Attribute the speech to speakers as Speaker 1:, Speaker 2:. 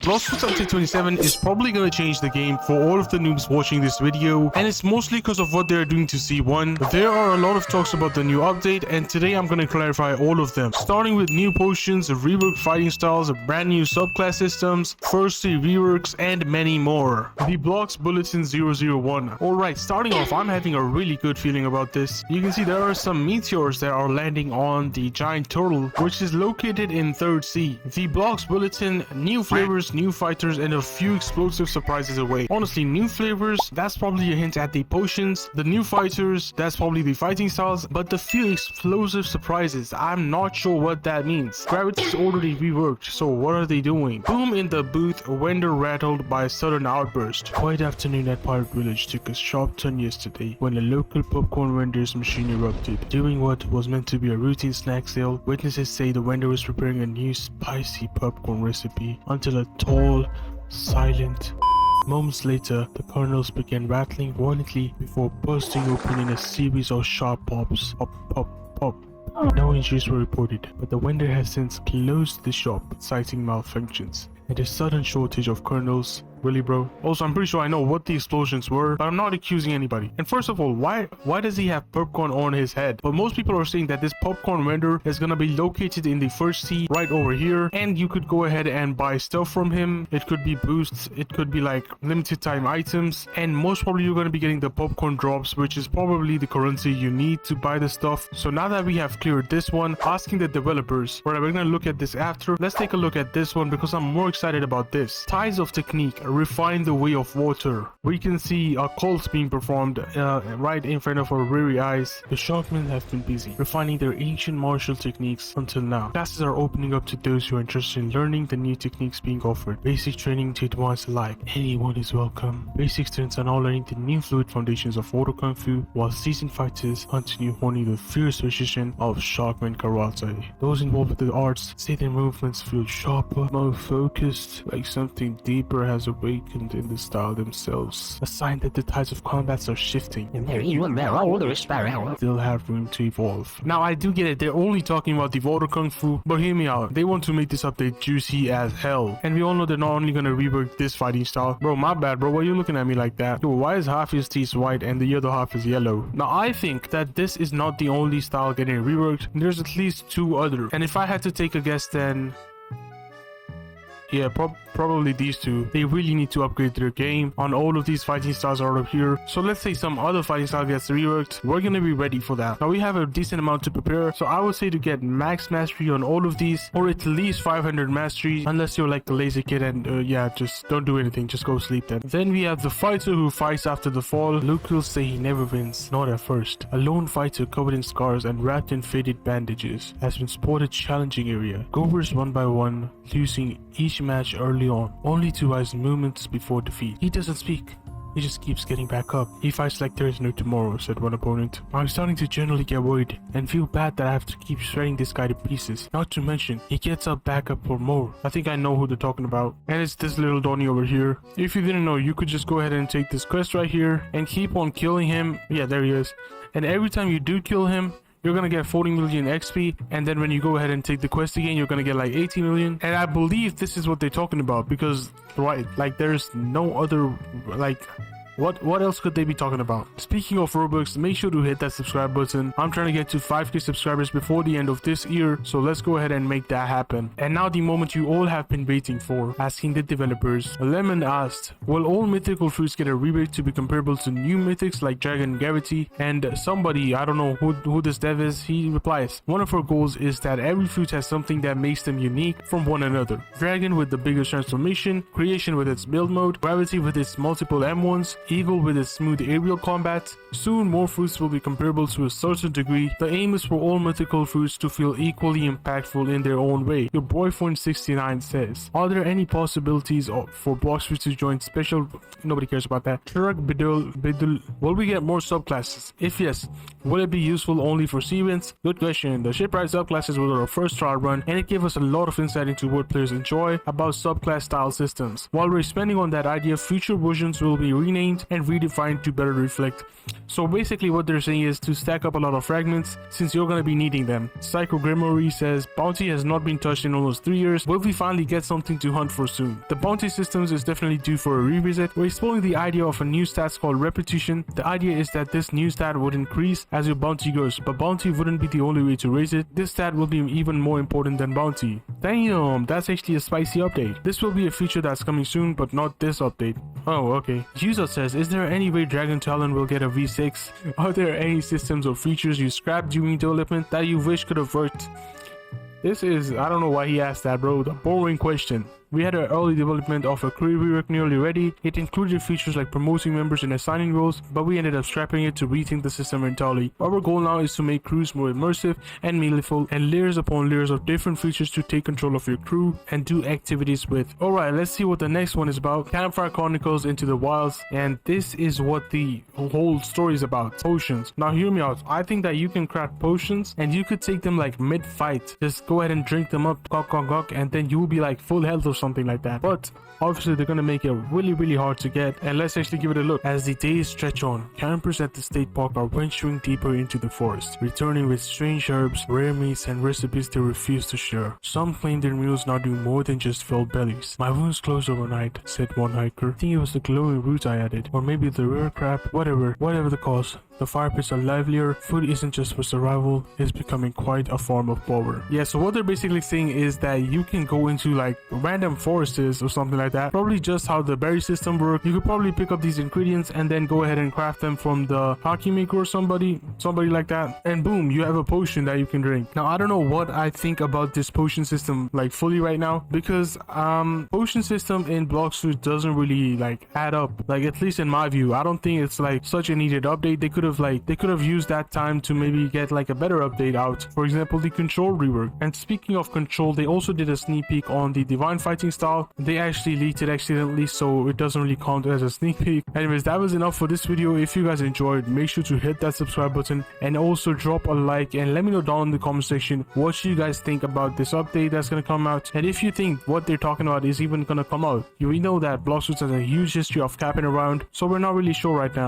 Speaker 1: Bloxy Update 27 is probably going to change the game for all of the noobs watching this video, and it's mostly because of what they're doing to C1. There are a lot of talks about the new update, and today I'm going to clarify all of them, starting with new potions, reworked fighting styles, brand new subclass systems, firstly reworks, and many more. The Blox Bulletin 001. Alright, starting off, I'm having a really good feeling about this. You can see there are some meteors that are landing on the giant turtle, which is located in 3rd sea. The Blox Bulletin, new flavors, new fighters, and a few explosive surprises away. Honestly, new flavors, that's probably a hint at the potions. The new fighters, that's probably the fighting styles, but the few explosive surprises, I'm not sure what that means. Gravity's already reworked, so what are they doing? Boom in the booth, vendor rattled by a sudden outburst. Quiet afternoon at Pirate Village took a sharp turn yesterday when a local popcorn vendor's machine erupted. During what was meant to be a routine snack sale, witnesses say the vendor was preparing a new spicy popcorn recipe until a tall, silent... Moments later, the kernels began rattling violently before bursting open in a series of sharp pops. Pop, pop, pop. No injuries were reported, but the vendor has since closed the shop, citing malfunctions and a sudden shortage of kernels. Really, bro? Also, I'm pretty sure I know what the explosions were, but I'm not accusing anybody. And first of all, why does he have popcorn on his head? But most people are saying that this popcorn vendor is gonna be located in the 1st sea right over here, and you could go ahead and buy stuff from him. It could be boosts, it could be like limited time items, and most probably you're gonna be getting the popcorn drops, which is probably the currency you need to buy the stuff. So now that we have cleared this one, asking the developers, right, we're gonna look at this after. Let's take a look at this one because I'm more excited about this. Ties of technique. Refine the way of water. We can see a cult being performed right in front of our weary eyes. The sharkmen have been busy refining their ancient martial techniques until now. Classes are opening up to those who are interested in learning the new techniques being offered. Basic training to advanced alike. Anyone is welcome. Basic students are now learning the new fluid foundations of water kung fu, while seasoned fighters continue honing the fierce precision of sharkman karate. Those involved with the arts say their movements feel sharper, more focused, like something deeper has awakened in the style themselves, a sign that the tides of combats are shifting and still have room to evolve. Now, I do get it, they're only talking about the water kung fu, but hear me out, they want to make this update juicy as hell, and we all know they're not only gonna rework this fighting style. Bro, my bad, bro, why are you looking at me like that? Yo, why is half his teeth white and the other half is yellow? Now, I think that this is not the only style getting reworked. There's at least 2 other, and if I had to take a guess, then yeah, probably these 2. They really need to upgrade their game on all of these fighting styles are up here. So let's say some other fighting style gets reworked. We're gonna be ready for that. Now we have a decent amount to prepare. So I would say to get max mastery on all of these, or at least 500 mastery, unless you're like the lazy kid and yeah, just don't do anything. Just go sleep then. Then we have the fighter who fights after the fall. Luke will say he never wins, not at first. A lone fighter covered in scars and wrapped in faded bandages has been spotted challenging area. Goers one by one, losing each match early on, only to rise moments before defeat. He doesn't speak. He just keeps getting back up. He fights like there is no tomorrow, said one opponent. I'm starting to generally get worried and feel bad that I have to keep shredding this guy to pieces. Not to mention, he gets up back up for more. I think I know who they're talking about. And it's this little Donny over here. If you didn't know, you could just go ahead and take this quest right here and keep on killing him. Yeah, there he is. And every time you do kill him, you're gonna get 40 million XP, and then when you go ahead and take the quest again, you're gonna get like 80 million. And I believe this is what they're talking about, because right, like there's no other, like what else could they be talking about? Speaking of Robux, make sure to hit that subscribe button. I'm trying to get to 5k subscribers before the end of this year, so let's go ahead and make that happen. And now the moment you all have been waiting for, asking the developers. Lemon asked, will all mythical fruits get a rebate to be comparable to new mythics like Dragon Gravity? And somebody, I don't know who this dev is, he replies, one of our goals is that every fruit has something that makes them unique from one another. Dragon with the biggest transformation, Creation with its build mode, Gravity with its multiple M1s, Eagle with its smooth aerial combat. Soon more fruits will be comparable to a certain degree. The aim is for all mythical fruits to feel equally impactful in their own way. Your boyfriend 69 says, are there any possibilities for Bloxy to join special... Nobody cares about that. Shrug Bidul. Will we get more subclasses? If yes, will it be useful only for C-Wins? Good question. The shipwright subclasses were our first trial run, and it gave us a lot of insight into what players enjoy about subclass style systems. While we're expanding on that idea, future versions will be renamed refined and redefined to better reflect. So basically what they're saying is to stack up a lot of fragments since you're going to be needing them. Psycho Grimory says bounty has not been touched in almost 3 years. Will we finally get something to hunt for soon? The bounty systems is definitely due for a revisit. We're exploring the idea of a new stat called repetition. The idea is that this new stat would increase as your bounty goes, but bounty wouldn't be the only way to raise it. This stat will be even more important than bounty. Damn, that's actually a spicy update. This will be a feature that's coming soon, but not this update. Oh, okay. User says, is there any way Dragon Talon will get a V6? Are there any systems or features you scrapped during development that you wish could have worked? This is, I don't know why he asked that, bro. The boring question. We had an early development of a career rework nearly ready. It included features like promoting members and assigning roles, but we ended up scrapping it to rethink the system entirely. Our goal now is to make crews more immersive and meaningful, and layers upon layers of different features to take control of your crew and do activities with. Alright, let's see what the next one is about. Campfire Chronicles Into the Wilds, and this is what the whole story is about. Potions. Now hear me out. I think that you can craft potions and you could take them like mid-fight. Just go ahead and drink them up, and then you will be like full health or something like that. But obviously they're gonna make it really hard to get, and let's actually give it a look. As the days stretch on, campers at the state park are venturing deeper into the forest, returning with strange herbs, rare meats, and recipes they refuse to share. Some claim their meals now do more than just fill bellies. My wounds closed overnight, said one hiker. I think it was the glowing roots I added, or maybe the rare crab. Whatever the cause. The fire pits are livelier. Food isn't just for survival, it's becoming quite a form of power. Yeah, so what they're basically saying is that you can go into like random forests or something like that. Probably just how the berry system works. You could probably pick up these ingredients and then go ahead and craft them from the hockey maker or somebody like that. And boom, you have a potion that you can drink. Now, I don't know what I think about this potion system like fully right now, because potion system in Bloxy doesn't really like add up. Like, at least in my view, I don't think it's like such a needed update. They could have used that time to maybe get like a better update out. For example, the control rework. And speaking of control, they also did a sneak peek on the divine fighting style. They actually leaked it accidentally, so it doesn't really count as a sneak peek. Anyways, that was enough for this video. If you guys enjoyed, make sure to hit that subscribe button and also drop a like, and let me know down in the comment section what you guys think about this update that's gonna come out, and if you think what they're talking about is even gonna come out. We know that Bloxy has a huge history of capping around, so we're not really sure right now.